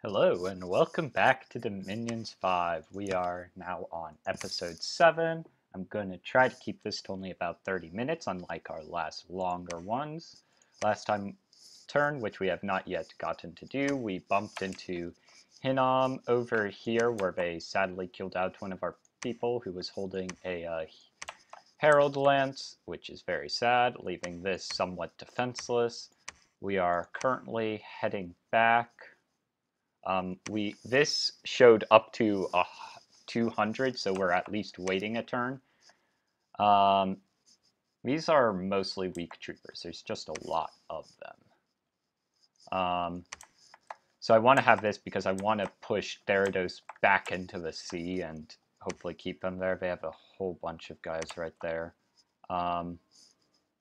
Hello and welcome back to Dominions 5. We are now on episode 7. I'm going to try to keep this to only about 30 minutes, unlike our last longer ones. Last turn, which we have not yet gotten to do, we bumped into Hinnom over here, where they sadly killed out one of our people who was holding a Herald Lance, which is very sad, leaving this somewhat defenseless. We are currently heading back. This showed up to 200, so we're at least waiting a turn. These are mostly weak troopers. There's just a lot of them. So I want to have this because I want to push Therados back into the sea and hopefully keep them there. They have a whole bunch of guys right there.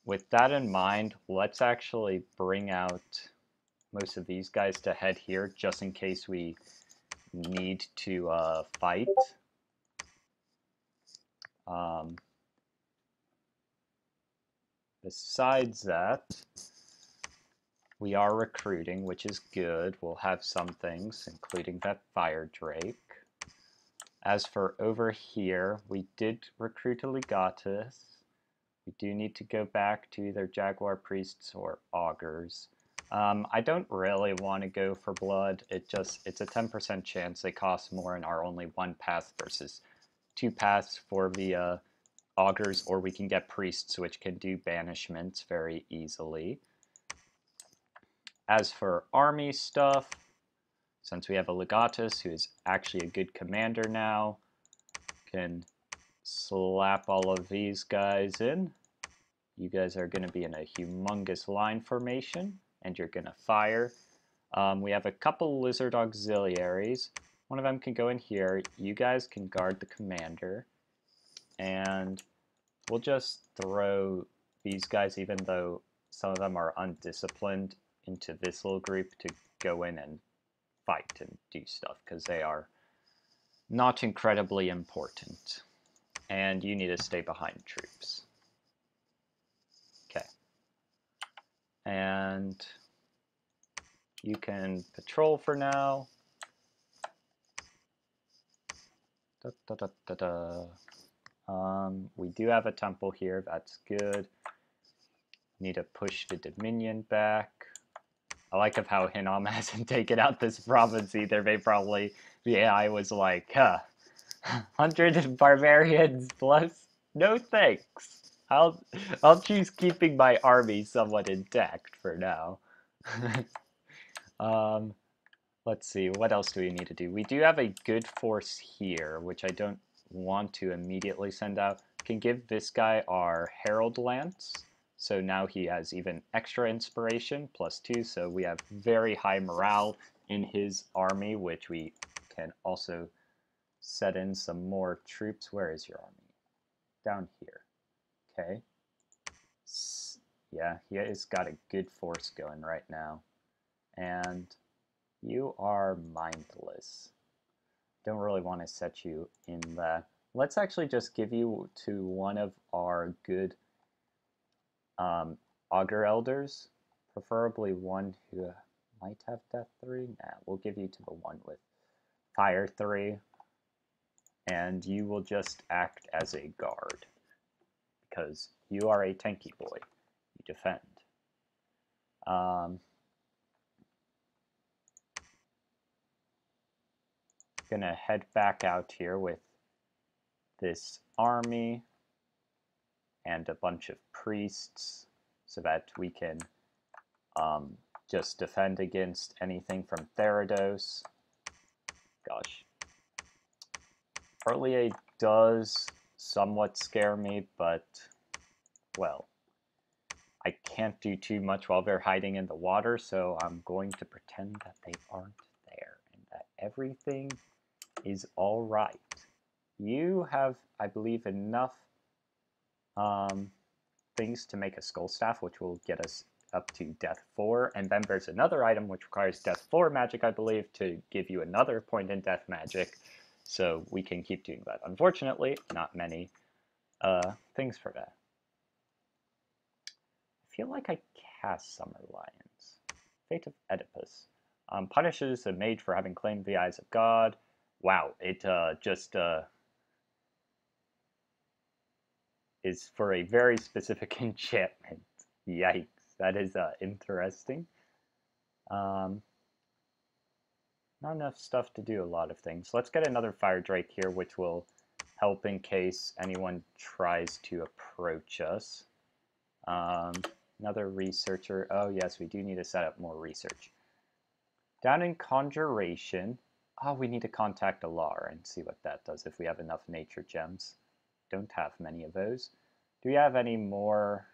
With that in mind, let's actually bring out most of these guys to head here just in case we need to fight. Besides that, we are recruiting, which is good. We'll have some things, including that Fire Drake. As for over here, we did recruit a Legatus. We do need to go back to either Jaguar Priests or Augurs. I don't really want to go for Blood. It's a 10% chance. They cost more and are only one path versus two paths for the Augurs, or we can get Priests, which can do banishments very easily. As for army stuff, since we have a Legatus who is actually a good commander now, can slap all of these guys in. You guys are going to be in a humongous line formation, and you're going to fire. We have a couple Lizard Auxiliaries. One of them can go in here. You guys can guard the commander. And we'll just throw these guys, even though some of them are undisciplined, into this little group to go in and fight and do stuff, because they are not incredibly important. And you need to stay behind troops. Okay. And you can patrol for now. We do have a temple here, that's good. Need to push the Dominion back. I like of how Hinnom hasn't taken out this province either. The AI was like, 100 barbarians plus? No thanks. I'll choose keeping my army somewhat intact for now. Let's see, what else do we need to do? We do have a good force here, which I don't want to immediately send out. Can give this guy our Herald Lance. So now he has even extra inspiration, +2, so we have very high morale in his army, which we can also set in some more troops. Where is your army? Down here. Okay. Yeah, he has got a good force going right now. And you are mindless. Don't really want to set you in that. Let's actually just give you to one of our good Augur Elders, preferably one who might have Death 3. Nah, we'll give you to the one with Fire 3, and you will just act as a guard, because you are a tanky boy. You defend. Gonna head back out here with this army and a bunch of priests so that we can just defend against anything from Therados. Gosh. Early does somewhat scare me, but, well, I can't do too much while they're hiding in the water, so I'm going to pretend that they aren't there and that everything is all right. You have, I believe, enough things to make a Skull Staff, which will get us up to Death 4, and then there's another item which requires Death 4 magic, I believe, to give you another point in Death magic, so we can keep doing that. Unfortunately, not many things for that. I feel like I cast Summer Lions. Fate of Oedipus. Punishes a mage for having claimed the eyes of God. Wow, it just is for a very specific enchantment. Yikes, that is interesting. Not enough stuff to do a lot of things. Let's get another Fire Drake here, which will help in case anyone tries to approach us. Another researcher. Oh yes, we do need to set up more research. Down in Conjuration, oh, we need to contact Alar and see what that does if we have enough nature gems. Don't have many of those. Do we have any more?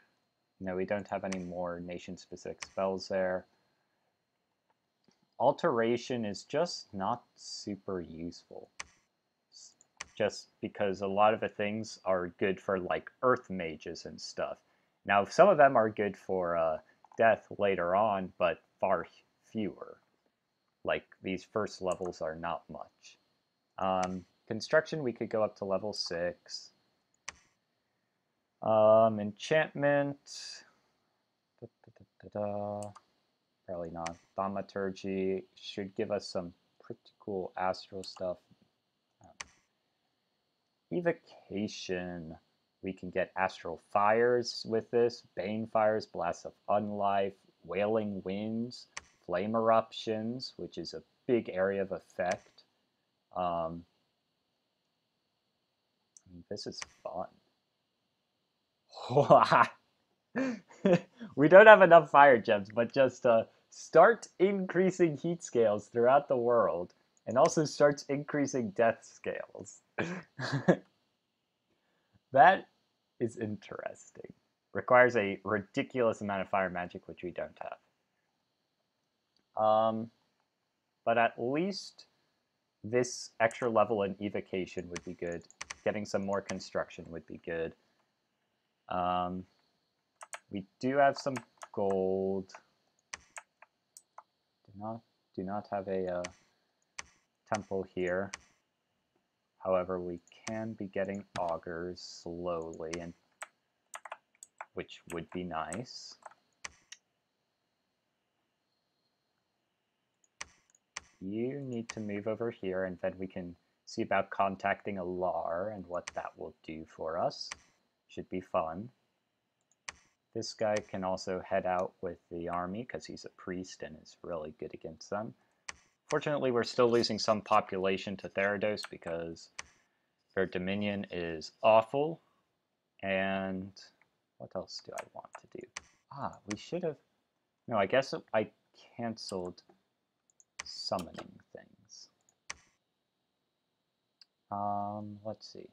No, we don't have any more nation-specific spells there. Alteration is just not super useful. Just because a lot of the things are good for like earth mages and stuff. Now, some of them are good for death later on, but far fewer. Like, these first levels are not much. Construction, we could go up to level 6. Enchantment. Probably not. Thaumaturgy should give us some pretty cool astral stuff. Evocation. We can get astral fires with this. Bane fires, blasts of unlife, wailing winds, flame eruptions, which is a big area of effect. This is fun. We don't have enough fire gems, but just start increasing heat scales throughout the world, and also starts increasing death scales. That is interesting. Requires a ridiculous amount of fire magic, which we don't have. But at least this extra level in evocation would be good. Getting some more construction would be good. We do have some gold. Do not have a temple here. However, we can be getting augurs slowly, and which would be nice. You need to move over here, and then we can see about contacting Alar and what that will do for us. Should be fun. This guy can also head out with the army because he's a priest and is really good against them. Fortunately, we're still losing some population to Therados because their dominion is awful. And what else do I want to do? We should have... No, I guess I canceled summoning things. Let's see.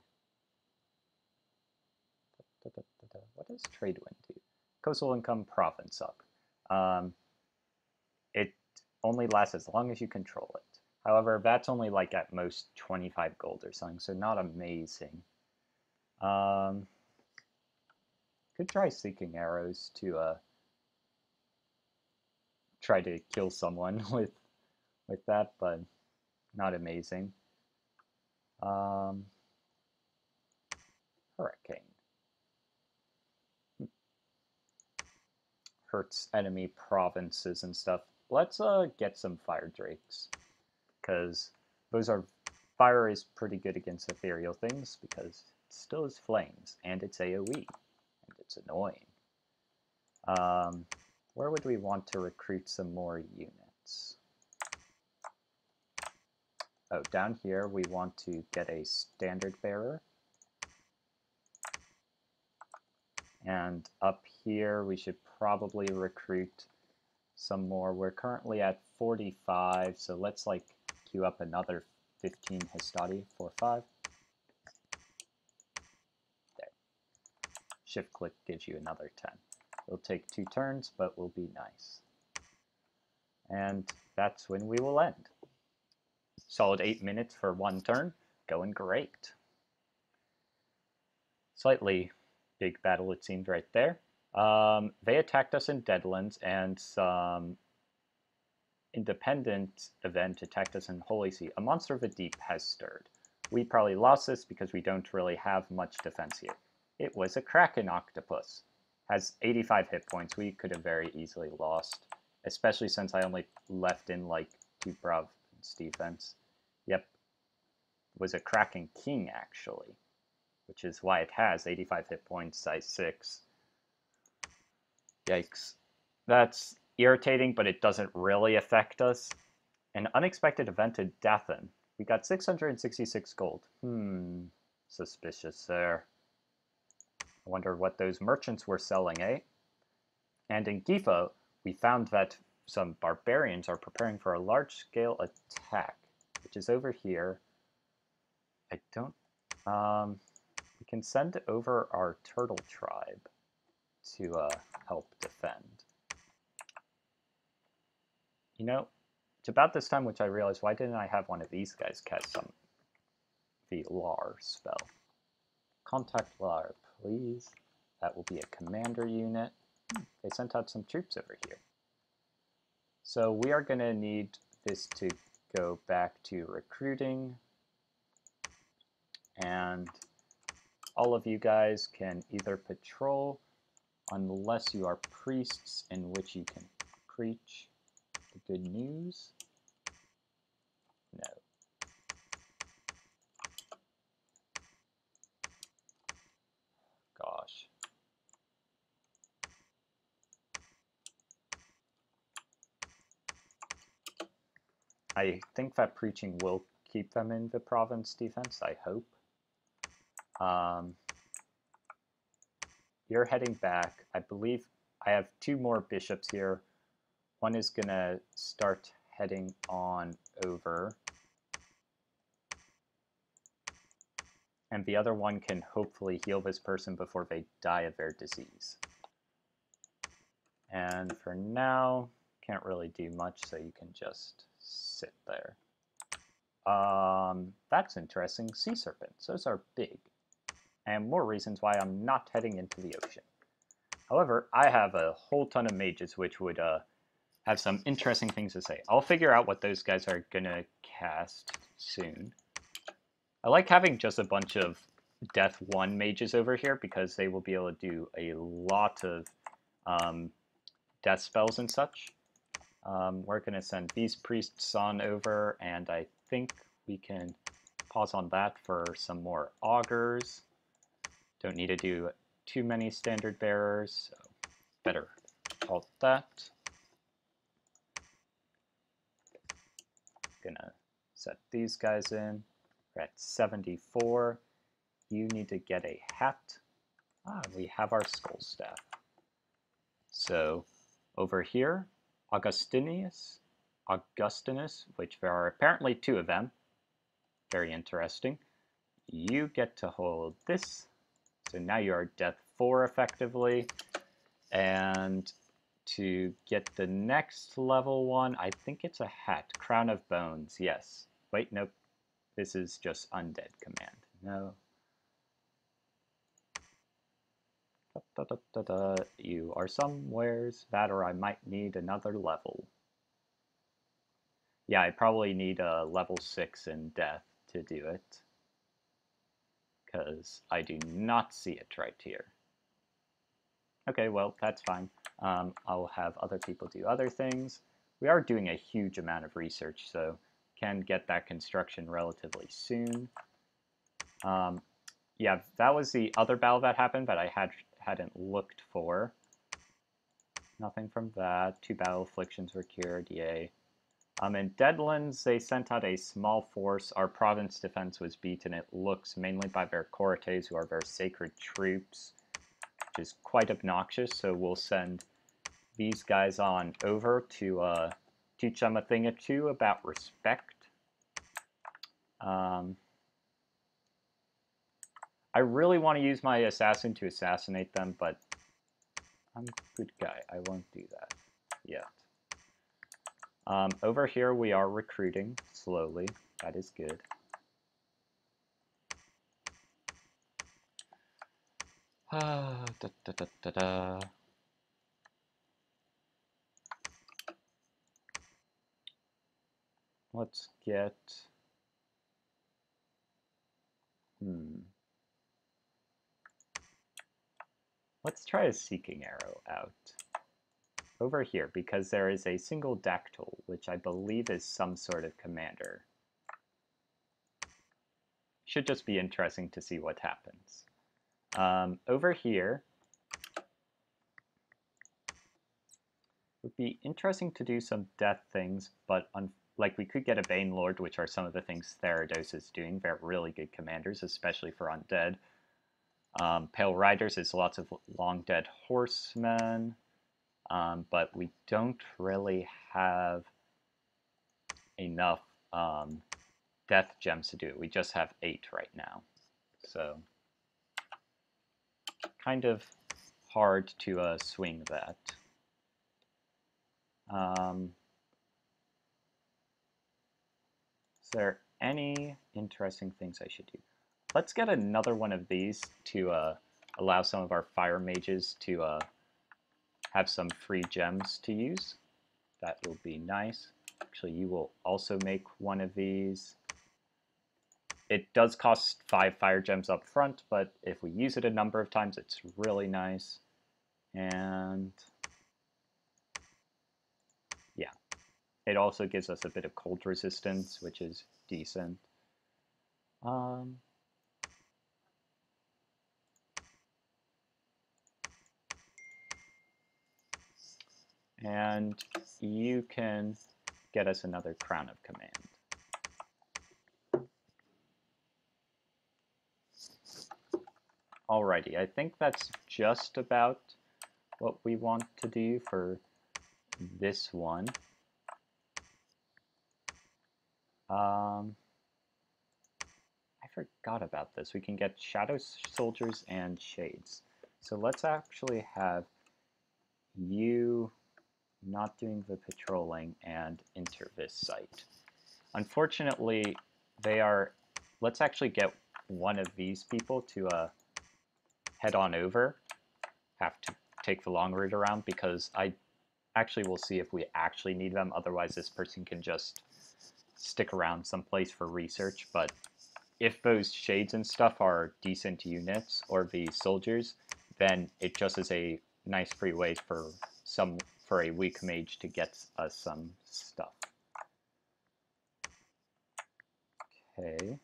What does trade wind do? Coastal income profit suck. It only lasts as long as you control it. However, that's only like at most 25 gold or something, so not amazing. Could try seeking arrows to try to kill someone with that, but not amazing. Hurricane. Hurts enemy provinces and stuff. Let's get some fire drakes, because fire is pretty good against ethereal things because it still is flames and it's AoE and it's annoying. Where would we want to recruit some more units? Oh, down here we want to get a standard bearer. And up here we should probably recruit some more. We're currently at 45, so let's like queue up another 15 Hastati, 4-5. There. Shift click gives you another 10. It'll take 2 turns, but will be nice. And that's when we will end. Solid 8 minutes for 1 turn. Going great. Slightly big battle it seemed right there. They attacked us in Deadlands, and some independent event attacked us in Holy See. A monster of the deep has stirred. We probably lost this because we don't really have much defense here. It was a Kraken octopus. Has 85 hit points. We could have very easily lost. especially since I only left in like 2 Province defense. Yep, was a Kraken King actually, which is why it has 85 hit points, size 6. Yikes. That's irritating, but it doesn't really affect us. An unexpected event in Dathan. We got 666 gold. Suspicious there. I wonder what those merchants were selling, eh? And in Gifa, we found that some barbarians are preparing for a large-scale attack, which is over here. I don't... we can send over our turtle tribe to help defend. You know, it's about this time which I realized, why didn't I have one of these guys cast the Lar spell? Contact Lar, please. That will be a commander unit. They sent out some troops over here. So we are going to need this to go back to recruiting. And all of you guys can either patrol, unless you are priests, in which you can preach the good news. No. Gosh. I think that preaching will keep them in the province defense, I hope. You're heading back. I believe I have 2 more bishops here. One is going to start heading on over. And the other one can hopefully heal this person before they die of their disease. And for now, can't really do much, so you can just sit there. That's interesting. Sea serpents. Those are big. And more reasons why I'm not heading into the ocean. However, I have a whole ton of mages which would have some interesting things to say. I'll figure out what those guys are going to cast soon. I like having just a bunch of Death 1 mages over here because they will be able to do a lot of death spells and such. We're going to send these priests on over, and I think we can pause on that for some more augurs. Don't need to do too many standard bearers, so better halt that. Gonna set these guys in. We're at 74. You need to get a hat. We have our skull staff. So over here, Augustinus, which there are apparently 2 of them. Very interesting. You get to hold this. So now you are Death 4 effectively. And to get the next level one, I think it's a hat. Crown of Bones, yes. Wait, nope. This is just Undead command. No. You are somewheres. That or I might need another level. Yeah, I probably need a level 6 in Death to do it. Because I do not see it right here. Okay, well, that's fine. I'll have other people do other things. We are doing a huge amount of research, so can get that construction relatively soon. Yeah, that was the other battle that happened, but I hadn't looked for. Nothing from that. 2 battle afflictions were cured, yay. In Deadlands, they sent out a small force. Our province defense was beaten, it looks, mainly by their cohortes, who are their sacred troops, which is quite obnoxious, so we'll send these guys on over to teach them a thing or two about respect. I really want to use my assassin to assassinate them, but I'm a good guy. I won't do that yet. Over here we are recruiting slowly. That is good. Let's get... Let's try a Seeking Arrow out. over here, because there is a single dactyl, which I believe is some sort of commander. Should just be interesting to see what happens. Over here, would be interesting to do some death things, but like we could get a Bane Lord, which are some of the things Therados is doing. They're really good commanders, especially for undead. Pale Riders is lots of long dead horsemen, but we don't really have enough death gems to do it. We just have 8 right now, so kind of hard to swing that. Is there any interesting things I should do? Let's get another one of these to allow some of our fire mages to have some free gems to use. That will be nice. Actually, you will also make one of these. It does cost 5 fire gems up front, but if we use it a number of times, it's really nice. And yeah, it also gives us a bit of cold resistance, which is decent. And you can get us another Crown of Command. Alrighty, I think that's just about what we want to do for this one. I forgot about this. We can get Shadow Soldiers and Shades. So let's actually have you not doing the patrolling and enter this site. Unfortunately, they are... Let's actually get one of these people to head on over. Have to take the long route around because I actually will see if we actually need them. Otherwise, this person can just stick around someplace for research. But if those shades and stuff are decent units, or the soldiers, then it just is a nice free way for a weak mage to get us some stuff. Okay.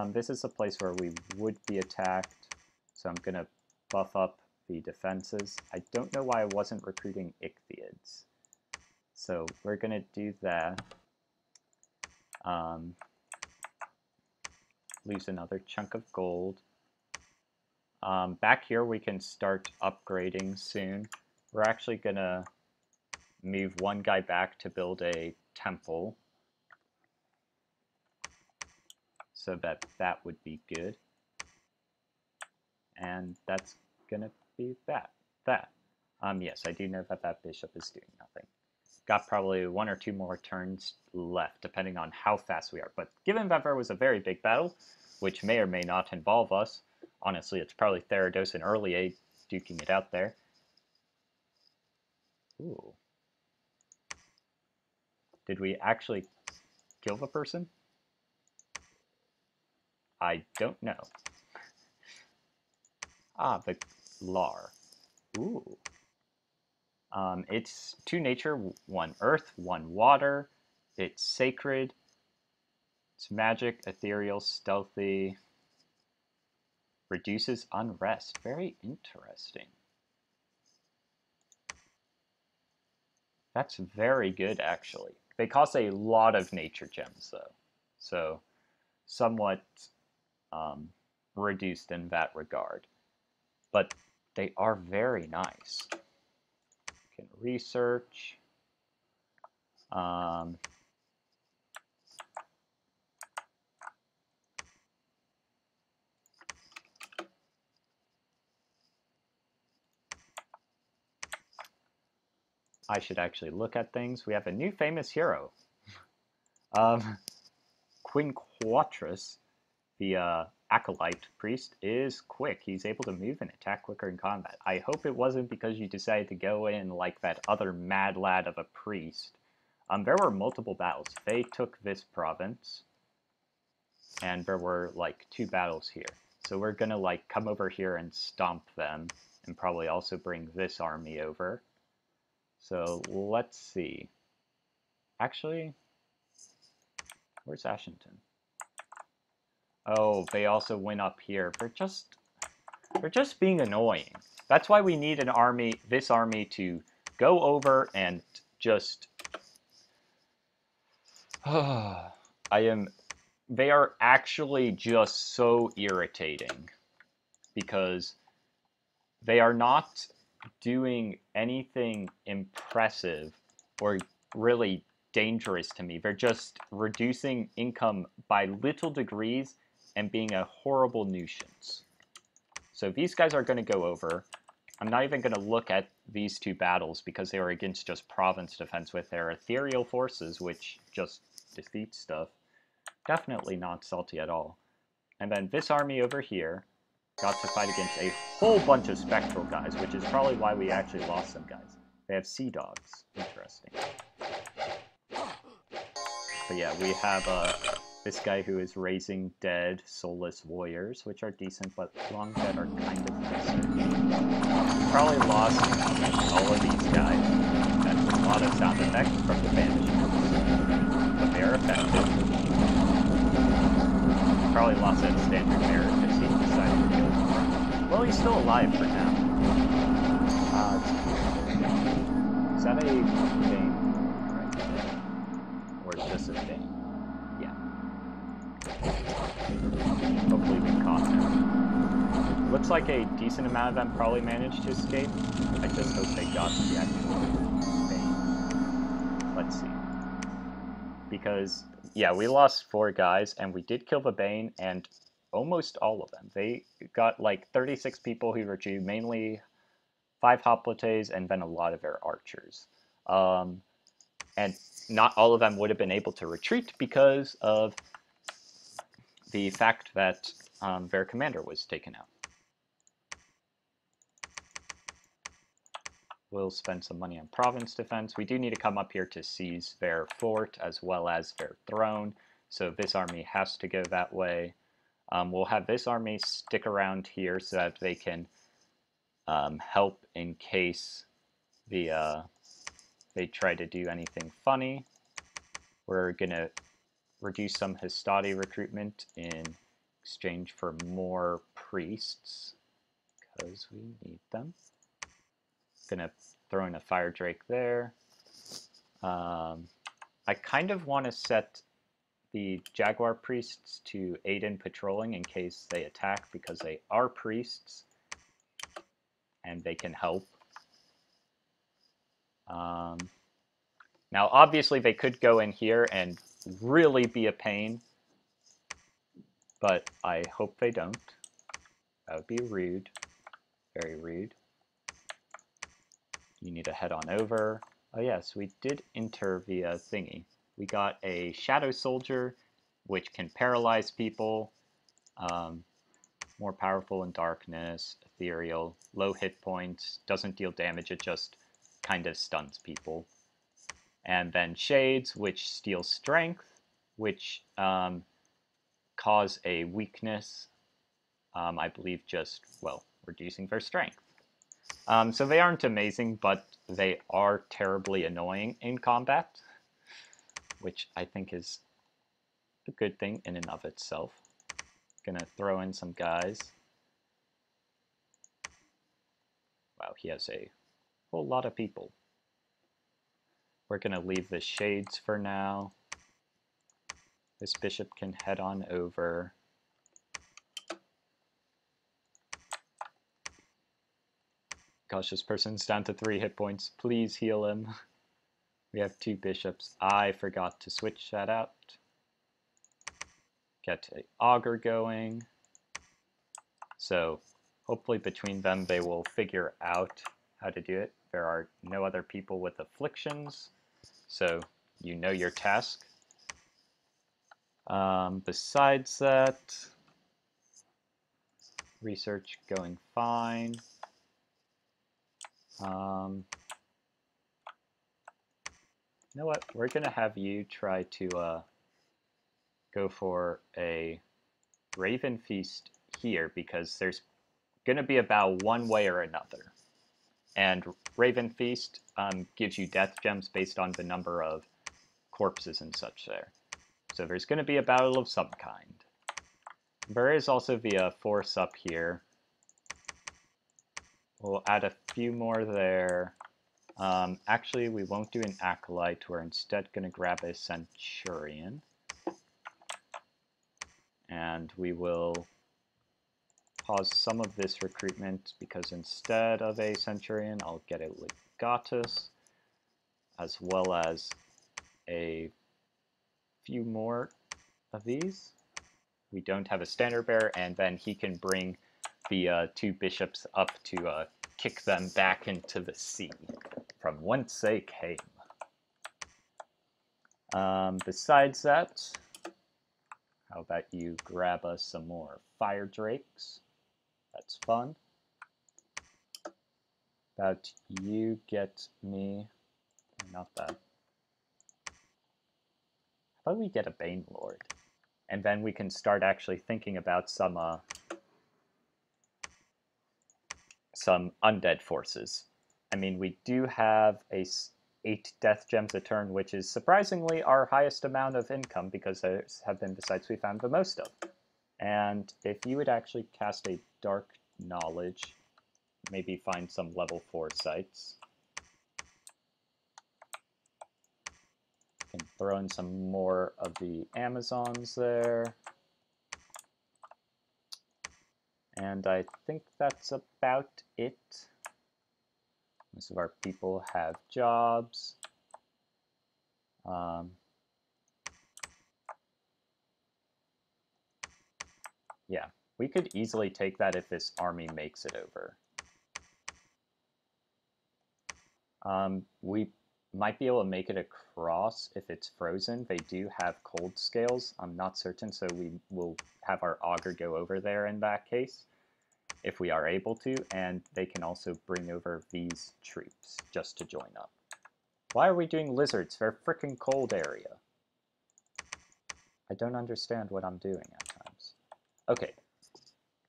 This is a place where we would be attacked, so I'm going to buff up the defenses. I don't know why I wasn't recruiting Ichthyeids. So we're going to do that. Leaves another chunk of gold. Back here we can start upgrading soon. We're actually going to move one guy back to build a temple. So that would be good. And that's going to be that. Yes, I do know that bishop is doing nothing. Got probably 1 or 2 more turns left, depending on how fast we are. But given that there was a very big battle, which may or may not involve us, honestly, it's probably Therados and early aid duking it out there. Ooh. Did we actually kill the person? I don't know. Ah, the Lar. Ooh. It's 2 nature, 1 earth, 1 water. It's sacred. It's magic, ethereal, stealthy. Reduces unrest. Very interesting. That's very good, actually. They cost a lot of nature gems, though. So, somewhat reduced in that regard. But they are very nice. Can research. I should actually look at things. We have a new famous hero. Quinquatrus, the acolyte priest, is quick. He's able to move and attack quicker in combat. I hope it wasn't because you decided to go in like that other mad lad of a priest. There were multiple battles. They took this province, and there were like 2 battles here. So we're gonna like come over here and stomp them, and probably also bring this army over. So let's see. Actually, where's Ashington? Oh, they also went up here. They're just being annoying. That's why we need an army, this army, to go over and just... They are actually just so irritating because they are not doing anything impressive or really dangerous to me. They're just reducing income by little degrees and being a horrible nuisance. So these guys are going to go over. I'm not even going to look at these two battles because they are against just province defense with their ethereal forces, which just defeat stuff. Definitely not salty at all. And then this army over here got to fight against a whole bunch of spectral guys, which is probably why we actually lost some guys. They have sea dogs. Interesting. But yeah, we have this guy who is raising dead, soulless warriors, which are decent, but long dead are kind of decent. Probably lost all of these guys. That's a lot of sound effects from the banishments, but they are effective. Probably lost that standard merit because he decided to kill him. Well, he's still alive for now. Is that a thing? Or is this a thing? Yeah. Hopefully we caught him. Looks like a decent amount of them probably managed to escape. I just hope they got the actual thing. Let's see. Because, yeah, we lost 4 guys, and we did kill the Bane, and almost all of them. They got like 36 people who retrieved, mainly 5 hoplites, and then a lot of their archers. And not all of them would have been able to retreat because of the fact that their commander was taken out. We'll spend some money on province defense. We do need to come up here to seize their fort as well as their throne. So this army has to go that way. We'll have this army stick around here so that they can help in case they try to do anything funny. We're going to reduce some Hastati recruitment in exchange for more priests because we need them. Gonna throw in a fire drake there. I kind of want to set the jaguar priests to aid in patrolling in case they attack because they are priests and they can help. Now obviously they could go in here and really be a pain, but I hope they don't. That would be rude. Very rude. You need to head on over. Oh yes, we did enter via thingy. We got a shadow soldier, which can paralyze people. More powerful in darkness, ethereal, low hit points, doesn't deal damage, it just kind of stuns people. And then shades, which steals strength, which cause a weakness, I believe just, well, reducing their strength. So they aren't amazing, but they are terribly annoying in combat, which I think is a good thing in and of itself. Gonna throw in some guys. Wow, he has a whole lot of people. We're gonna leave the shades for now. This bishop can head on over. Gosh, this person's down to 3 hit points. Please heal him. We have 2 bishops. I forgot to switch that out. Get an augur going. So hopefully between them they will figure out how to do it. There are no other people with afflictions, so you know your task. Besides that, research going fine. You know what? We're going to have you try to go for a Raven Feast here because there's going to be about one way or another. And Raven Feast gives you death gems based on the number of corpses and such there. So there's going to be a battle of some kind. There is also the force up here. We'll add a few more there. Actually, we won't do an Acolyte. We're instead going to grab a Centurion. And we will pause some of this recruitment because instead of a Centurion, I'll get a Legatus, as well as a few more of these. We don't have a Standard Bearer, and then he can bring the 2 bishops up to kick them back into the sea, from whence they came. Besides that, how about you grab us some more Fire Drakes? That's fun. About you get me... Not that. How about we get a Bane Lord? And then we can start actually thinking about some undead forces. I mean, we do have 8 death gems a turn, which is surprisingly our highest amount of income because those have been the sites we found the most of. And if you would actually cast a Dark Knowledge, maybe find some level 4 sites. Can throw in some more of the Amazons there. And I think that's about it. Most of our people have jobs. Yeah, we could easily take that if this army makes it over. We might be able to make it across if it's frozen. They do have cold scales. I'm not certain, so we will have our augur go over there in that case, if we are able to, and they can also bring over these troops just to join up. Why are we doing lizards? They're a frickin' cold area. I don't understand what I'm doing at times. Okay.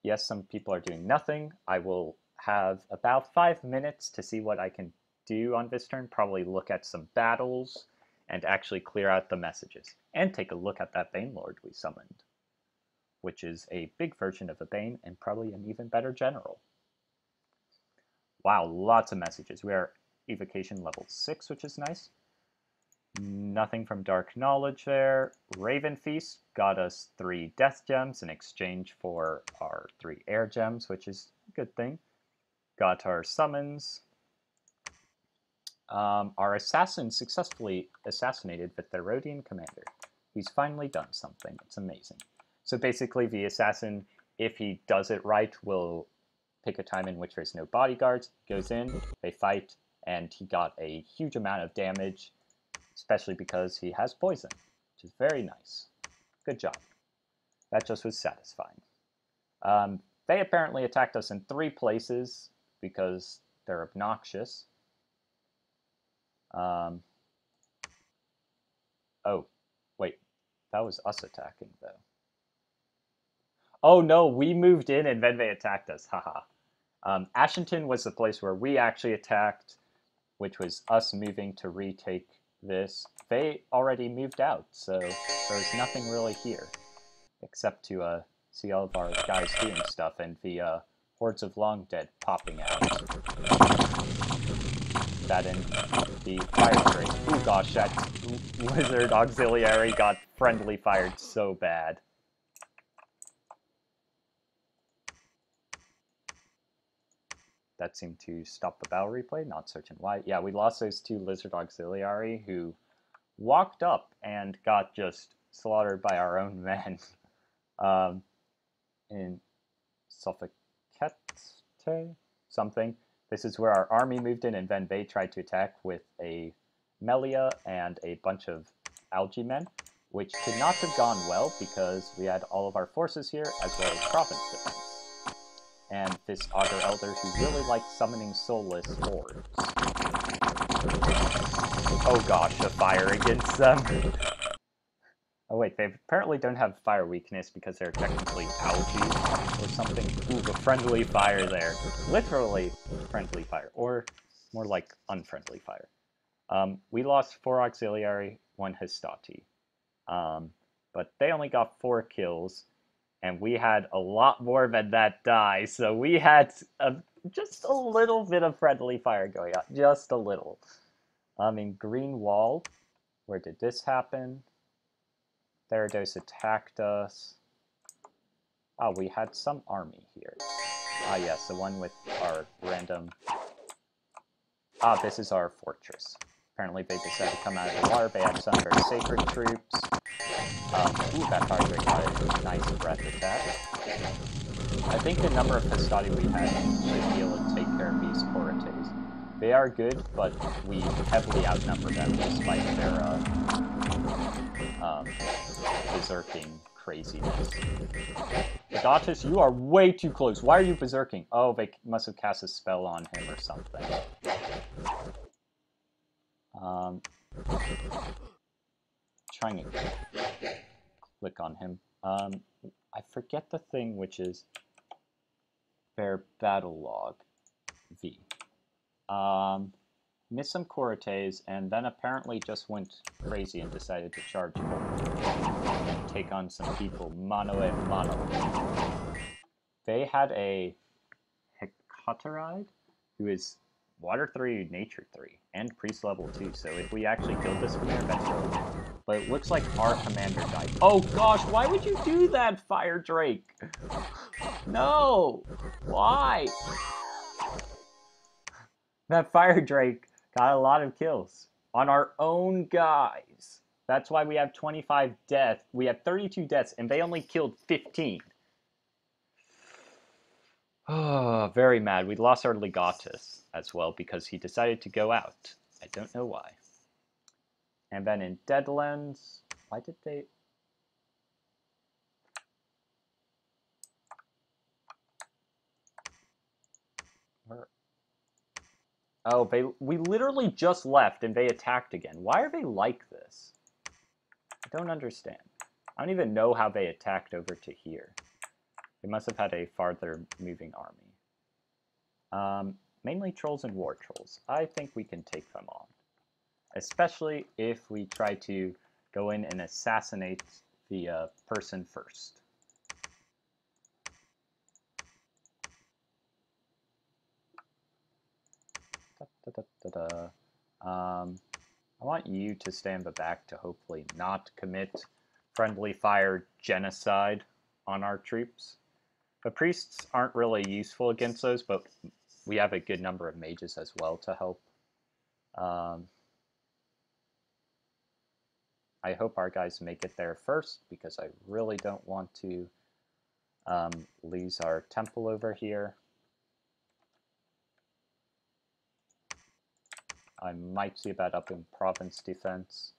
Yes, some people are doing nothing. I will have about 5 minutes to see what I can do on this turn. Probably look at some battles and actually clear out the messages. And take a look at that Bane Lord we summoned, which is a big version of a Bane and probably an even better general. Wow, lots of messages. We are evocation level 6, which is nice. Nothing from Dark Knowledge there. Raven Feast got us 3 death gems in exchange for our 3 air gems, which is a good thing. Got our summons. Our assassin successfully assassinated the Therodian commander. He's finally done something. It's amazing. So basically the assassin, if he does it right, will pick a time in which there's no bodyguards, goes in, they fight, and he got a huge amount of damage, especially because he has poison, which is very nice. Good job. That just was satisfying. They apparently attacked us in 3 places because they're obnoxious. Oh, wait, that was us attacking, though. Oh no, we moved in and then they attacked us, haha. Ascension was the place where we actually attacked, which was us moving to retake this. They already moved out, so there's nothing really here, except to see all of our guys doing stuff and the hordes of long dead popping out. That in the fire drake. Oh gosh, that lizard auxiliary got friendly fired so bad. That seemed to stop the battle replay, not certain why. Yeah, we lost those 2 lizard auxiliary who walked up and got just slaughtered by our own men. In Suffocate something. This is where our army moved in, and then they tried to attack with a Melia and a bunch of algae men, which could not have gone well because we had all of our forces here, as well as province defense. And this Augur Elder who really liked summoning soulless hordes. Oh gosh, a fire against them. Oh wait, they apparently don't have fire weakness because they're technically algae or something. Ooh, the friendly fire there. Literally friendly fire, or more like unfriendly fire. We lost 4 auxiliary, 1 histati. But they only got 4 kills, and we had a lot more than that die, so we had just a little bit of friendly fire going on, just a little. In Green Wall, where did this happen? Therados attacked us. Oh, we had some army here. Ah, yes, the one with our random... Ah, this is our fortress. Apparently they decided to come out of the water. They had some of their sacred troops. Ooh, that fire drake got a nice breath attack. I think the number of Histati we had should be able to take care of these Corates. They are good, but we heavily outnumber them despite their berserking craziness. Legatus, you are way too close. Why are you berserking? Oh, they must have cast a spell on him or something. Trying to click on him. I forget the thing which is their battle log V. Missed some Corates, and then apparently just went crazy and decided to charge forward and take on some people mano a mano. They had a Hecateride, who is Water 3, Nature 3, and Priest level 2, so if we actually killed this from there, that's really good. But it looks like our commander died. Oh gosh, why would you do that, Fire Drake? No! Why? That Fire Drake got a lot of kills on our own guys. That's why we have 25 deaths. We have 32 deaths, and they only killed 15. Oh, very mad. We lost our Legatus as well because he decided to go out. I don't know why. And then in Deadlands, why did they... Where... Oh, we literally just left and they attacked again. Why are they like this? I don't understand. I don't even know how they attacked over to here. They must have had a farther moving army. Mainly trolls and war trolls. I think we can take them on. Especially if we try to go in and assassinate the person first. I want you to stay in the back to hopefully not commit friendly fire genocide on our troops. The priests aren't really useful against those, but we have a good number of mages as well to help. I hope our guys make it there first, because I really don't want to lose our temple over here. I might see that up in province defense.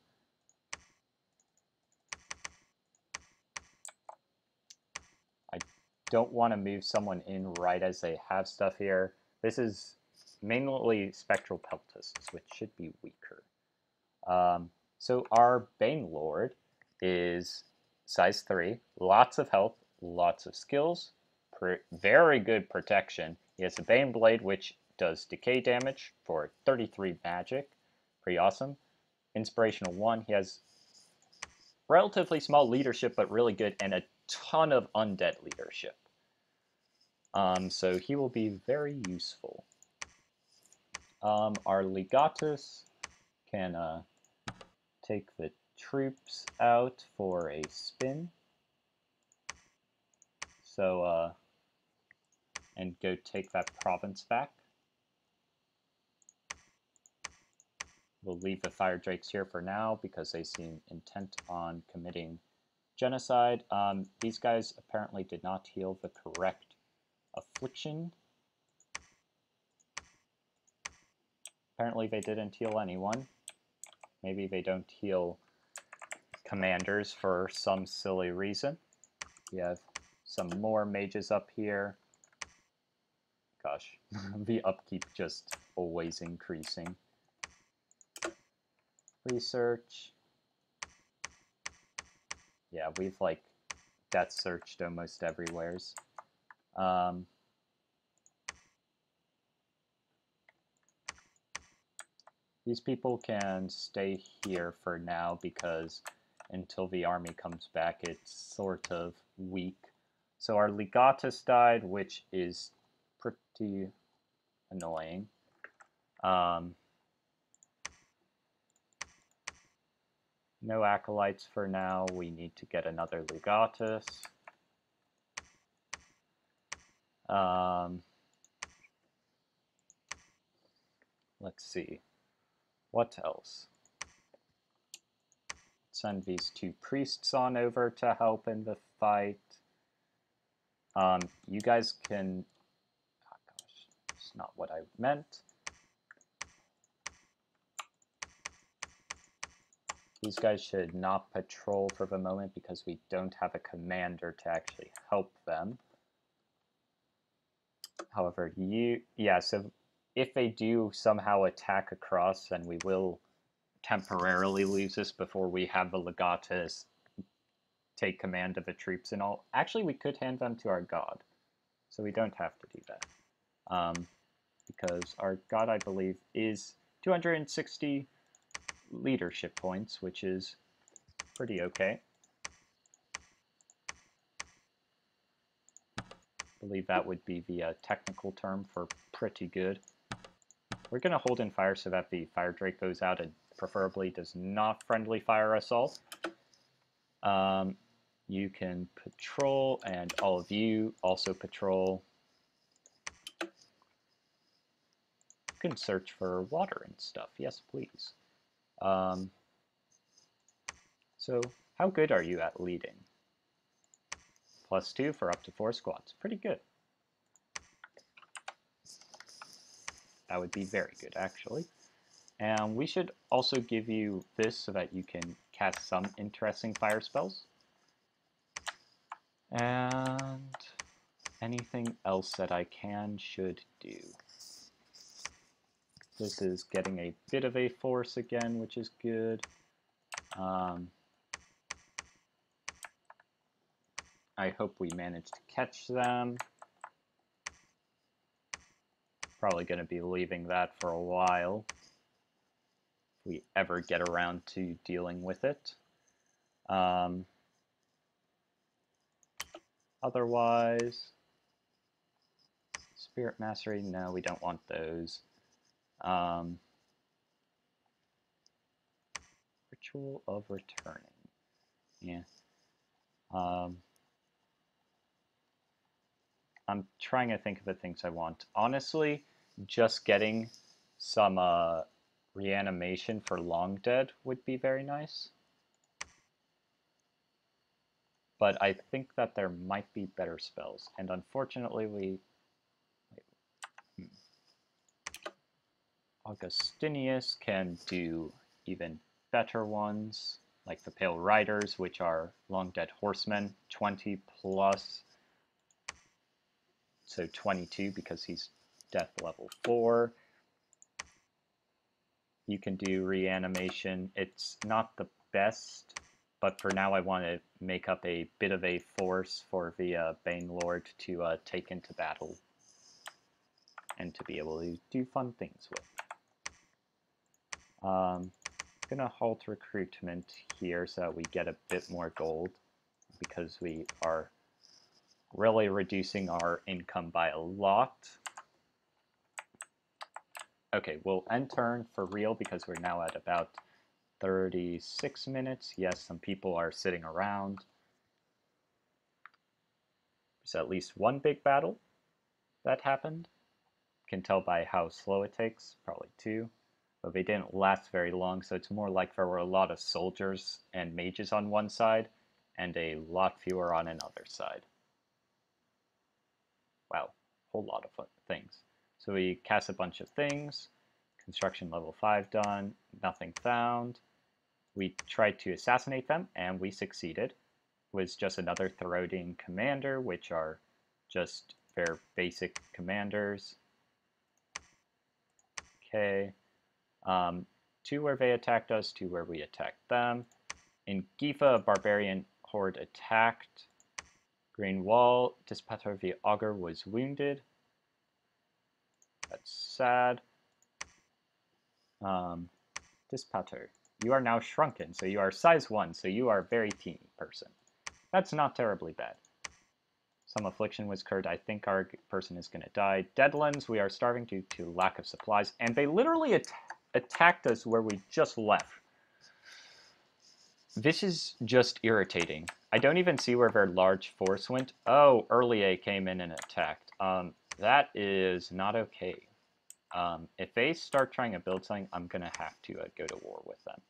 I don't want to move someone in right as they have stuff here. This is mainly spectral peltists, which should be weaker. So our Bane Lord is size 3, lots of health, lots of skills, very good protection. He has a Bane Blade, which does decay damage for 33 magic. Pretty awesome. Inspirational 1. He has relatively small leadership, but really good, and a ton of undead leadership. So he will be very useful. Our Legatus can take the troops out for a spin. So, and go take that province back. We'll leave the Fire Drakes here for now because they seem intent on committing genocide. These guys apparently did not heal the correct affliction. Apparently they didn't heal anyone. Maybe they don't heal commanders for some silly reason. We have some more mages up here. Gosh, the upkeep just always increasing. Research. Yeah, we've like death searched almost everywheres. These people can stay here for now because until the army comes back, it's sort of weak. So our legatus died, which is pretty annoying. No acolytes for now. We need to get another legatus. Let's see. What else? Send these 2 priests on over to help in the fight. You guys can... Oh gosh, it's not what I meant. These guys should not patrol for the moment because we don't have a commander to actually help them. However, so if they do somehow attack across, then we will temporarily lose this before we have the legatus take command of the troops and all. Actually, we could hand them to our god, so we don't have to do that. Because our god, I believe, is 260 leadership points, which is pretty okay. I believe that would be the technical term for pretty good. We're going to hold in fire so that the fire drake goes out and preferably does not friendly fire us all. You can patrol, and all of you also patrol. You can search for water and stuff. Yes, please. So how good are you at leading? +2 for up to 4 squads. Pretty good. That would be very good, actually. And we should also give you this so that you can cast some interesting fire spells. And anything else that I should do. This is getting a bit of a force again, which is good. I hope we manage to catch them. Probably going to be leaving that for a while if we ever get around to dealing with it. Otherwise, Spirit Mastery, no, we don't want those. Ritual of Returning. Yeah. I'm trying to think of the things I want. Honestly, just getting some reanimation for Long Dead would be very nice. But I think that there might be better spells. And unfortunately, Augustinius can do even better ones, like the Pale Riders, which are Long Dead Horsemen, 20 plus, so 22 because he's death level 4. You can do reanimation. It's not the best, but for now I want to make up a bit of a force for the Banelord to take into battle and to be able to do fun things with. Gonna halt recruitment here so that we get a bit more gold because we are really reducing our income by a lot. Okay, we'll end turn for real because we're now at about 36 minutes. Yes, some people are sitting around. There's at least one big battle that happened. Can tell by how slow it takes, probably 2. But they didn't last very long, so it's more like there were a lot of soldiers and mages on one side and a lot fewer on another side. Wow, whole lot of fun things. So we cast a bunch of things. Construction level 5 done, nothing found. We tried to assassinate them, and we succeeded. It was just another Therodian commander, which are just their basic commanders. Okay. 2 where they attacked us, 2 where we attacked them. In Gifa, a barbarian horde attacked. Green wall, Dispater the Augur was wounded. That's sad. Dispater, you are now shrunken, so you are size 1, so you are a very teeny person. That's not terribly bad. Some affliction was cured. I think our person is going to die. Deadlands, we are starving due to lack of supplies, and they literally attacked us where we just left. This is just irritating. I don't even see where their large force went. Oh, early A came in and attacked. That is not okay. If they start trying to build something, I'm going to have to go to war with them.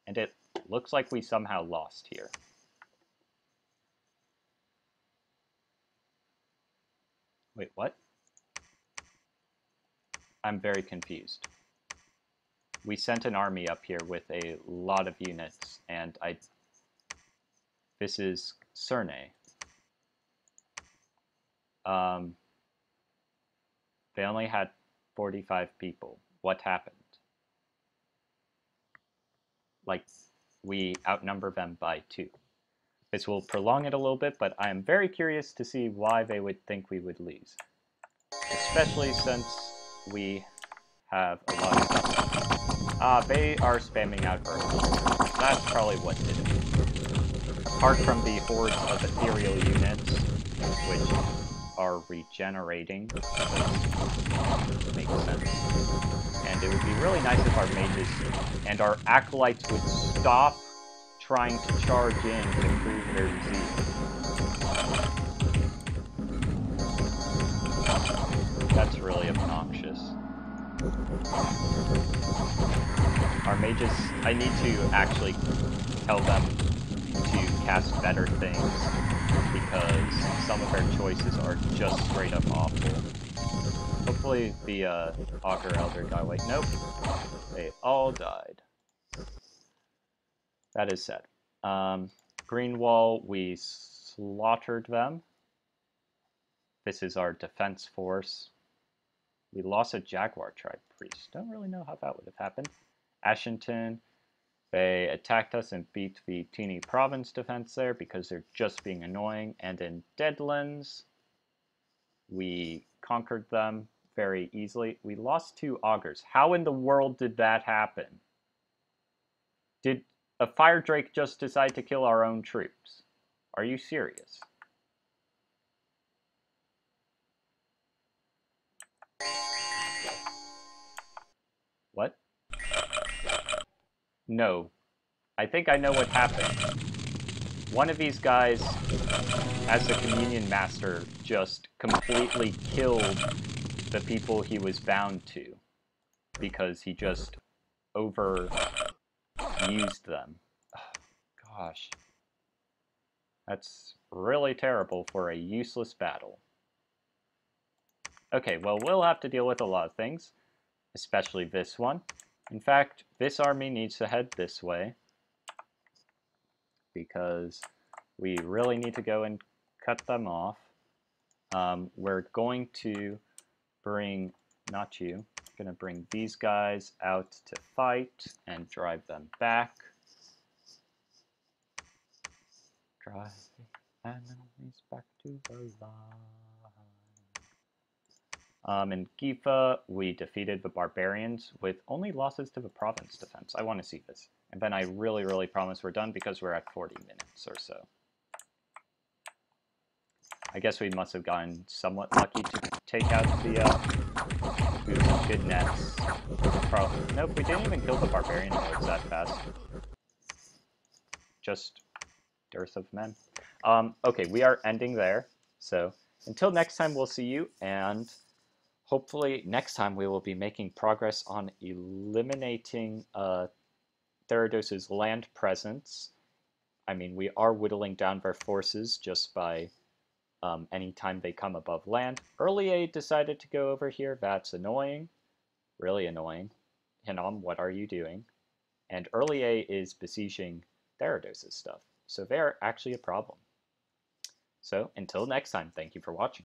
And it looks like we somehow lost here. Wait, what? I'm very confused. We sent an army up here with a lot of units, and this is Cerne. They only had 45 people. What happened? Like, we outnumber them by 2. This will prolong it a little bit, but I am very curious to see why they would think we would lose. Especially since we have a lot of stuff. They are spamming out Ermor. That's probably what did it. Apart from the hordes of Ethereal units, which are regenerating, makes sense. And it would be really nice if our mages and our acolytes would stop trying to charge in to prove their zeal. That's really obnoxious. Our mages, I need to actually tell them to cast better things, because some of their choices are just straight up awful. Hopefully the Augur Elder got away. Nope. They all died. That is sad. Green Wall, we slaughtered them. This is our defense force. We lost a Jaguar tribe priest. Don't really know how that would have happened. Ashington, they attacked us and beat the teeny province defense there because they're just being annoying. And in Deadlands, we conquered them very easily. We lost 2 Augurs. How in the world did that happen? Did a Fire Drake just decide to kill our own troops? Are you serious? What? No. I think I know what happened. One of these guys, as the Communion Master, just completely killed the people he was bound to because he just overused them. Oh, gosh. That's really terrible for a useless battle. Okay, well, we'll have to deal with a lot of things, especially this one. In fact, this army needs to head this way because we really need to go and cut them off. We're going to bring, not you, going to bring these guys out to fight and drive them back. Drive the enemies back to the line. In Gifa, we defeated the barbarians with only losses to the province defense. I want to see this. And then I really, really promise we're done because we're at 40 minutes or so. I guess we must have gotten somewhat lucky to take out the good nets. Nope, we didn't even kill the barbarian lords that fast. Just dearth of men. Okay, we are ending there. So until next time, we'll see you, and hopefully next time we will be making progress on eliminating Therados's land presence. I mean, we are whittling down their forces just by anytime they come above land. Early A decided to go over here. That's annoying. Really annoying. Hinnom, what are you doing? And Early A is besieging Therados's stuff. So they're actually a problem. So until next time, thank you for watching.